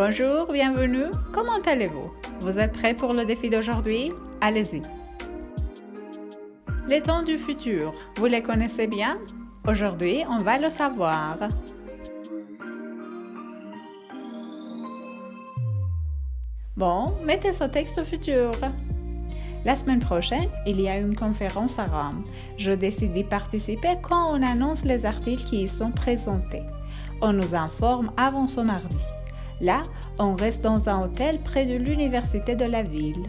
Bonjour, bienvenue. Comment allez-vous? Vous êtes prêts pour le défi d'aujourd'hui? Allez-y. Les temps du futur, vous les connaissez bien? Aujourd'hui, on va le savoir. Bon, mettez ce texte futur. La semaine prochaine, il y a une conférence à Rome. Je décide d'y participer quand on annonce les articles qui y sont présentés. On nous informe avant ce mardi. Là, on reste dans un hôtel près de l'université de la ville.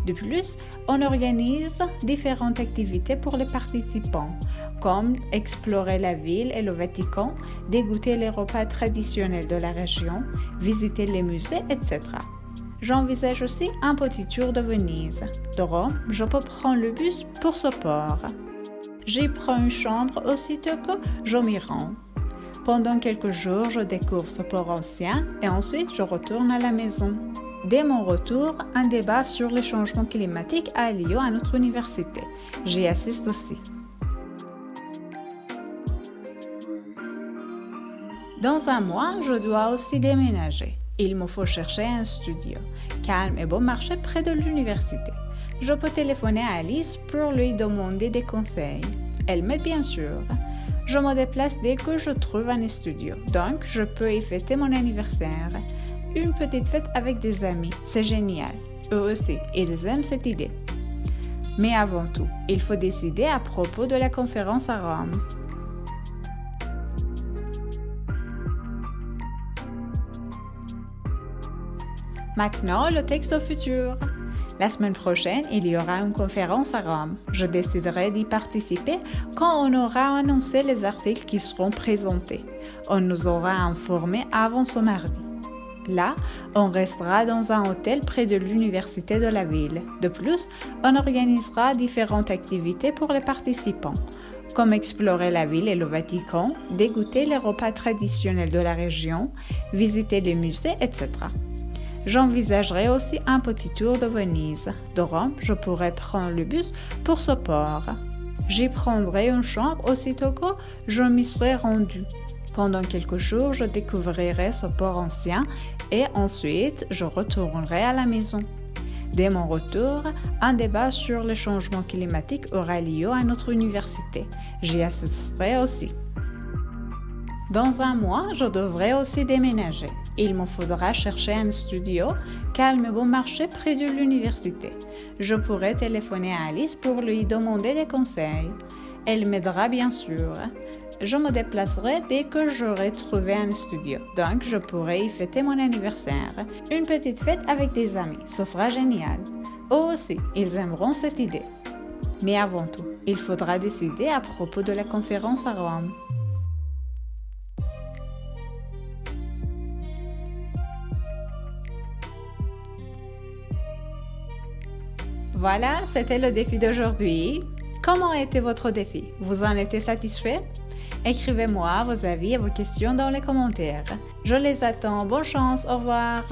De plus, on organise différentes activités pour les participants, comme explorer la ville et le Vatican, déguster les repas traditionnels de la région, visiter les musées, etc. J'envisage aussi un petit tour de Venise. De Rome, je peux prendre le bus pour ce port. J'y prends une chambre aussitôt que je m'y rends. Pendant quelques jours, je découvre ce port ancien et ensuite je retourne à la maison. Dès mon retour, un débat sur les changements climatiques a lieu à notre université. J'y assiste aussi. Dans un mois, je dois aussi déménager. Il me faut chercher un studio, calme et bon marché près de l'université. Je peux téléphoner à Alice pour lui demander des conseils. Elle m'aide bien sûr. Je me déplace dès que je trouve un studio, donc je peux y fêter mon anniversaire. Une petite fête avec des amis, c'est génial. Eux aussi, ils aiment cette idée. Mais avant tout, il faut décider à propos de la conférence à Rome. Maintenant, le texte au futur. La semaine prochaine, il y aura une conférence à Rome. Je déciderai d'y participer quand on aura annoncé les articles qui seront présentés. On nous aura informés avant ce mardi. Là, on restera dans un hôtel près de l'université de la ville. De plus, on organisera différentes activités pour les participants, comme explorer la ville et le Vatican, déguster les repas traditionnels de la région, visiter les musées, etc. J'envisagerai aussi un petit tour de Venise. De Rome, je pourrais prendre le bus pour ce port. J'y prendrai une chambre aussitôt que je m'y serai rendu. Pendant quelques jours, je découvrirai ce port ancien et ensuite je retournerai à la maison. Dès mon retour, un débat sur les changements climatiques aura lieu à notre université. J'y assisterai aussi. Dans un mois, je devrais aussi déménager. Il me faudra chercher un studio calme et bon marché près de l'université. Je pourrai téléphoner à Alice pour lui demander des conseils. Elle m'aidera bien sûr. Je me déplacerai dès que j'aurai trouvé un studio, donc je pourrai y fêter mon anniversaire. Une petite fête avec des amis, ce sera génial. Eux aussi, ils aimeront cette idée. Mais avant tout, il faudra décider à propos de la conférence à Rome. Voilà, c'était le défi d'aujourd'hui. Comment a été votre défi? Vous en êtes satisfait? Écrivez-moi vos avis et vos questions dans les commentaires. Je les attends. Bonne chance, au revoir.